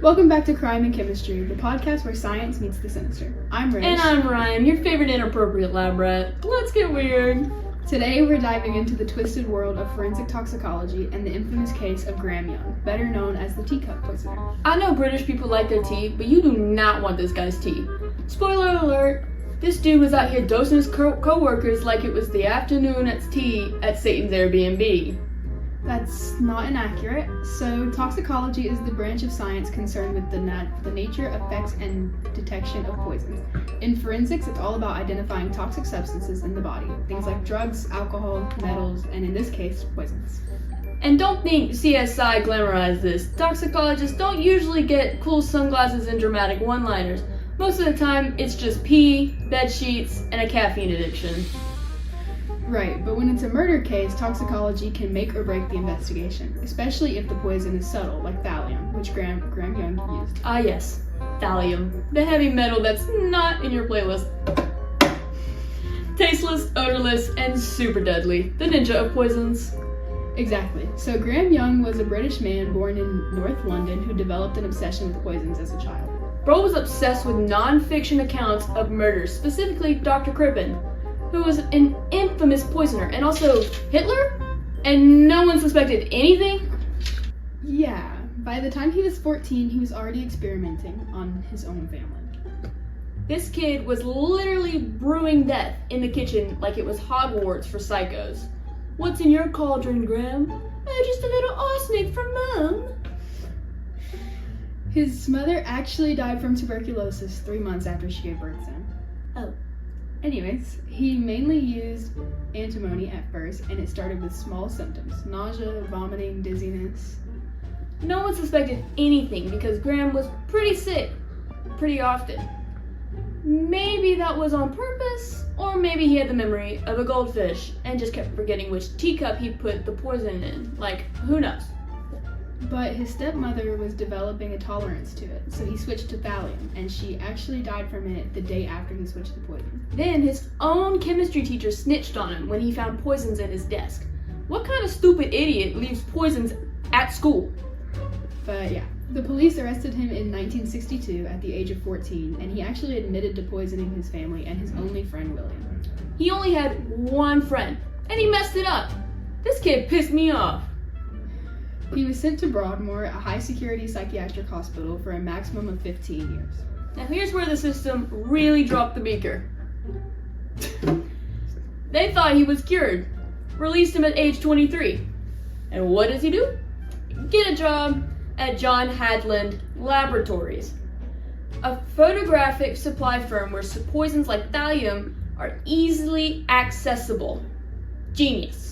Welcome back to Crime and Chemistry, the podcast where science meets the sinister. I'm Rich. And I'm Ryan, your favorite inappropriate lab rat. Let's get weird. Today we're diving into the twisted world of forensic toxicology and the infamous case of Graham Young, better known as the Teacup poisoner. I know British people like their tea, but you do not want this guy's tea. Spoiler alert, this dude was out here dosing his co-workers like it was the afternoon at tea at Satan's Airbnb. That's not inaccurate. So, toxicology is the branch of science concerned with the nature, effects, and detection of poisons. In forensics, it's all about identifying toxic substances in the body, things like drugs, alcohol, metals, and in this case, poisons. And don't think CSI glamorized this. Toxicologists don't usually get cool sunglasses and dramatic one-liners. Most of the time, it's just pee, bed sheets, and a caffeine addiction. Right, but when it's a murder case, toxicology can make or break the investigation, especially if the poison is subtle, like thallium, which Graham Young used. Ah yes, thallium, the heavy metal that's not in your playlist. Tasteless, odorless, and super deadly. The ninja of poisons. Exactly. So Graham Young was a British man born in North London who developed an obsession with poisons as a child. Bro was obsessed with non-fiction accounts of murders, specifically Dr. Crippen, who was an infamous poisoner, and also Hitler? And no one suspected anything? Yeah, by the time he was 14, he was already experimenting on his own family. This kid was literally brewing death in the kitchen like it was Hogwarts for psychos. What's in your cauldron, Graham? Oh, just a little arsenic from Mom. His mother actually died from tuberculosis 3 months after she gave birth to him. Oh. Anyways, he mainly used antimony at first, and it started with small symptoms: nausea, vomiting, dizziness. No one suspected anything because Graham was pretty sick pretty often. Maybe that was on purpose, or maybe he had the memory of a goldfish and just kept forgetting which teacup he put the poison in. Like, who knows? But his stepmother was developing a tolerance to it, so he switched to thallium, and she actually died from it the day after he switched to poison. Then his own chemistry teacher snitched on him when he found poisons in his desk. What kind of stupid idiot leaves poisons at school? But yeah, the police arrested him in 1962 at the age of 14, and he actually admitted to poisoning his family and his only friend, William. He only had one friend, and he messed it up. This kid pissed me off. He was sent to Broadmoor, a high-security psychiatric hospital, for a maximum of 15 years. Now here's where the system really dropped the beaker. They thought he was cured. Released him at age 23. And what does he do? Get a job at John Hadland Laboratories, a photographic supply firm where poisons like thallium are easily accessible. Genius.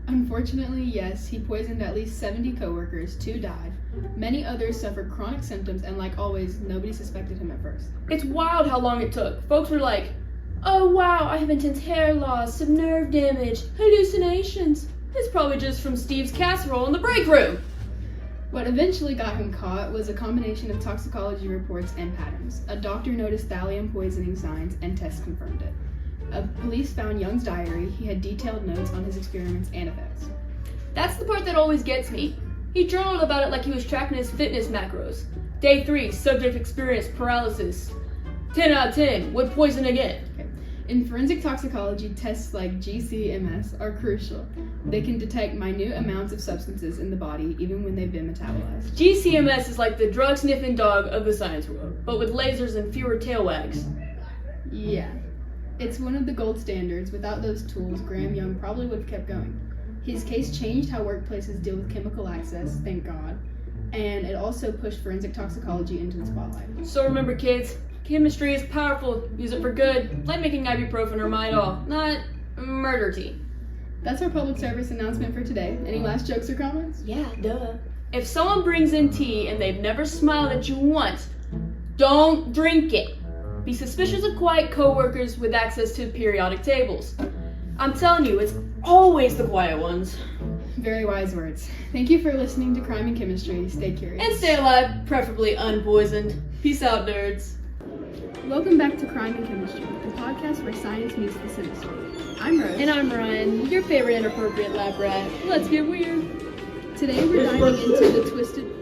Unfortunately, yes, he poisoned at least 70 coworkers, 2 died. Many others suffered chronic symptoms, and like always, nobody suspected him at first. It's wild how long it took. Folks were like, oh wow, I have intense hair loss, some nerve damage, hallucinations. It's probably just from Steve's casserole in the break room. What eventually got him caught was a combination of toxicology reports and patterns. A doctor noticed thallium poisoning signs, and tests confirmed it. Police found Young's diary. He had detailed notes on his experiments and effects. That's the part that always gets me. He journaled about it like he was tracking his fitness macros. Day 3, subject experienced paralysis. 10 out of 10, would poison again. Okay. In forensic toxicology, tests like GCMS are crucial. They can detect minute amounts of substances in the body, even when they've been metabolized. GCMS is like the drug-sniffing dog of the science world, but with lasers and fewer tail wags. Yeah. It's one of the gold standards. Without those tools, Graham Young probably would have kept going. His case changed how workplaces deal with chemical access, thank God, and it also pushed forensic toxicology into the spotlight. So remember, kids, chemistry is powerful. Use it for good, like making ibuprofen or Midol, not murder tea. That's our public service announcement for today. Any last jokes or comments? Yeah, duh. If someone brings in tea and they've never smiled at you once, don't drink it. Be suspicious of quiet coworkers with access to periodic tables. I'm telling you, it's always the quiet ones. Very wise words. Thank you for listening to Crime and Chemistry. Stay curious. And stay alive, preferably unpoisoned. Peace out, nerds. Welcome back to Crime and Chemistry, the podcast where science meets the sinister. I'm Rose. And I'm Ryan, your favorite inappropriate lab rat. Let's get weird. Today we're diving into the twisted